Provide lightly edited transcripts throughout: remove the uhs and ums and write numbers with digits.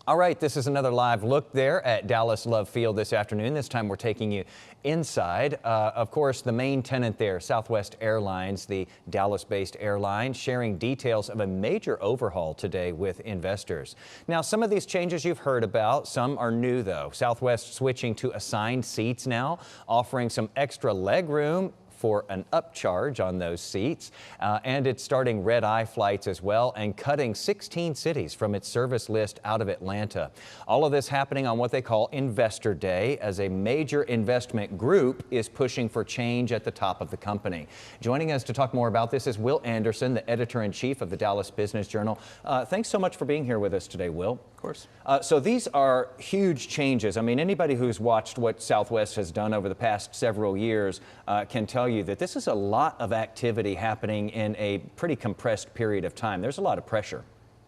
All right, this is another live look there at Dallas Love Field this afternoon. This time we're taking you inside. Of course, the main tenant there, Southwest Airlines, the Dallas-based airline, sharing details of a major overhaul today with investors. Now, some of these changes you've heard about, some are new though. Southwest switching to assigned seats now, offering some extra leg room for an upcharge on those seats, and it's starting red-eye flights as well and cutting 16 cities from its service list out of Atlanta. All of this happening on what they call Investor Day, as a major investment group is pushing for change at the top of the company. Joining us to talk more about this is Will Anderson, the editor-in-chief of the Dallas Business Journal. Thanks so much for being here with us today, Will. Of course. So these are huge changes. I mean, anybody who's watched what Southwest has done over the past several years can tell you that this is a lot of activity happening in a pretty compressed period of time. There's a lot of pressure.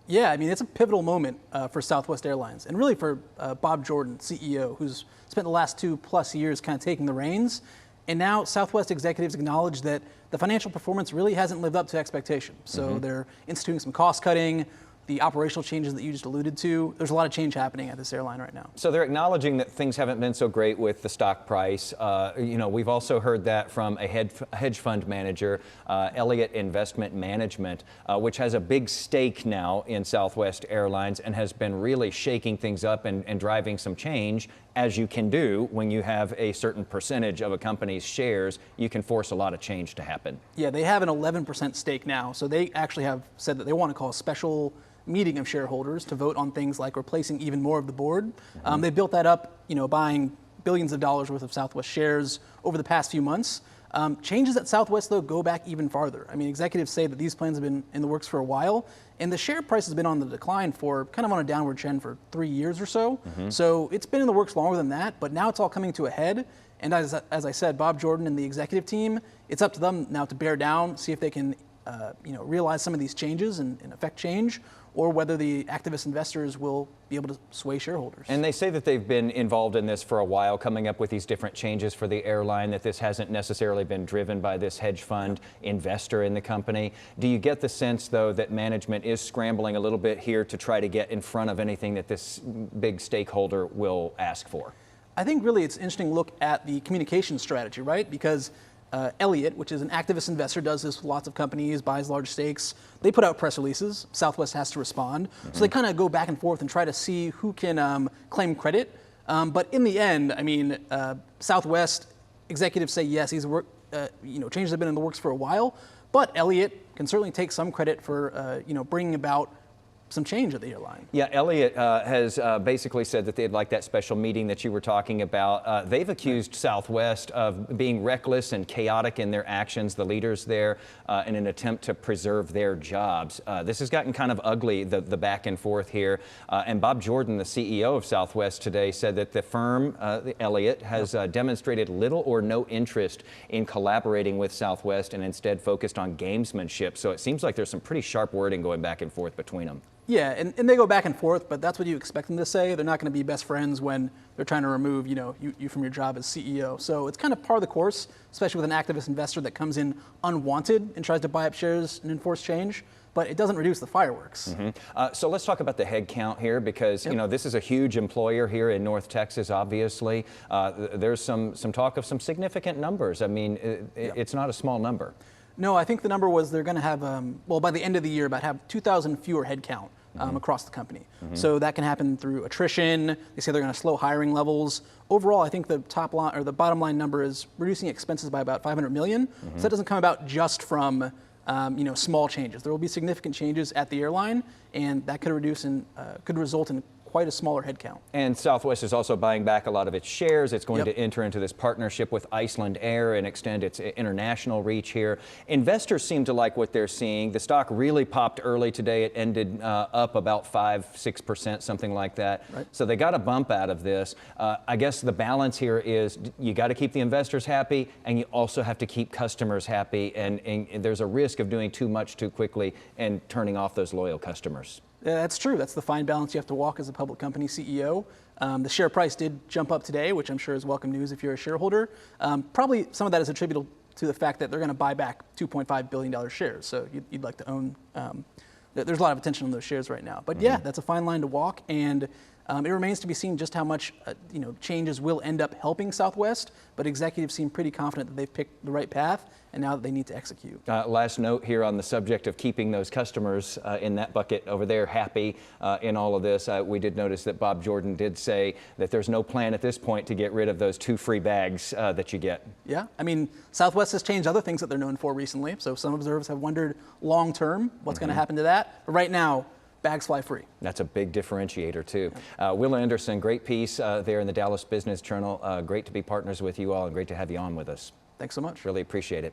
Yeah, I mean, it's a pivotal moment for Southwest Airlines and really for Bob Jordan, CEO, who's spent the last 2+ years kind of taking the reins. And now Southwest executives acknowledge that the financial performance really hasn't lived up to expectations. So they're instituting some cost cutting, the operational changes that you just alluded to. There's a lot of change happening at this airline right now. So they're acknowledging that things haven't been so great with the stock price. We've also heard that from a hedge fund manager, Elliott Investment Management, which has a big stake now in Southwest Airlines and has been really shaking things up and driving some change. As you can do when you have a certain percentage of a company's shares, you can force a lot of change to happen. Yeah, they have an 11% stake now. So they actually have said that they want to call a special meeting of shareholders to vote on things like replacing even more of the board. They built that up, buying billions of dollars worth of Southwest shares over the past few months. Changes at Southwest, though, go back even farther. I mean, executives say that these plans have been in the works for a while, and the share price has been on the decline for kind of on a downward trend for 3 years or so. So it's been in the works longer than that, but now it's all coming to a head. And as I said, Bob Jordan and the executive team, it's up to them now to bear down, see if they can realize some of these changes and affect change, or whether the activist investors will be able to sway shareholders. And they say that they've been involved in this for a while, coming up with these different changes for the airline, that this hasn't necessarily been driven by this hedge fund investor in the company. Do you get the sense, though, that management is scrambling a little bit here to try to get in front of anything that this big stakeholder will ask for? I think really it's an interesting look at the communication strategy, right? Because Elliott, which is an activist investor, does this with lots of companies, buys large stakes. They put out press releases. Southwest has to respond. So they kind of go back and forth and try to see who can claim credit. But in the end, I mean, Southwest executives say, yes, these changes have been in the works for a while. But Elliott can certainly take some credit for, bringing about some change at the airline. Yeah, Elliott has basically said that they'd like that special meeting that you were talking about. They've accused Southwest of being reckless and chaotic in their actions, the leaders there, in an attempt to preserve their jobs. This has gotten kind of ugly, the back and forth here. And Bob Jordan, the CEO of Southwest today, said that the firm, Elliott, has demonstrated little or no interest in collaborating with Southwest and instead focused on gamesmanship. So it seems like there's some pretty sharp wording going back and forth between them. Yeah, and they go back and forth, but that's what you expect them to say. They're not going to be best friends when they're trying to remove, you from your job as CEO. So it's kind of par of the course, especially with an activist investor that comes in unwanted and tries to buy up shares and enforce change. But it doesn't reduce the fireworks. So let's talk about the head count here, because this is a huge employer here in North Texas. Obviously, there's some talk of some significant numbers. I mean, it's not a small number. No, I think the number was they're going to have, by the end of the year, have 2,000 fewer headcount across the company. So that can happen through attrition. They say they're going to slow hiring levels. Overall, I think the top line or the bottom line number is reducing expenses by about $500 million. So that doesn't come about just from small changes. There will be significant changes at the airline, and that could result in quite a smaller headcount. And Southwest is also buying back a lot of its shares. It's going to enter into this partnership with Iceland Air and extend its international reach here. Investors seem to like what they're seeing. The stock really popped early today. It ended up about 5-6%, something like that. Right. So they got a bump out of this. I guess the balance here is you got to keep the investors happy, and you also have to keep customers happy. And there's a risk of doing too much too quickly and turning off those loyal customers. Yeah, that's true. That's the fine balance you have to walk as a public company CEO. The share price did jump up today, which I'm sure is welcome news if you're a shareholder. Probably some of that is attributable to the fact that they're going to buy back $2.5 billion shares. So you'd like to own there's a lot of attention on those shares right now. But yeah, that's a fine line to walk, and it remains to be seen just how much changes will end up helping Southwest. But executives seem pretty confident that they've picked the right path, and now that they need to execute. Last note here on the subject of keeping those customers in that bucket over there happy in all of this. We did notice that Bob Jordan did say that there's no plan at this point to get rid of those 2 free bags that you get. Yeah, I mean, Southwest has changed other things that they're known for recently. So some observers have wondered long term what's going to happen to that. But right now, bags fly free. That's a big differentiator, too. Willa Anderson, great piece there in the Dallas Business Journal. Great to be partners with you all and great to have you on with us. Thanks so much. Really appreciate it.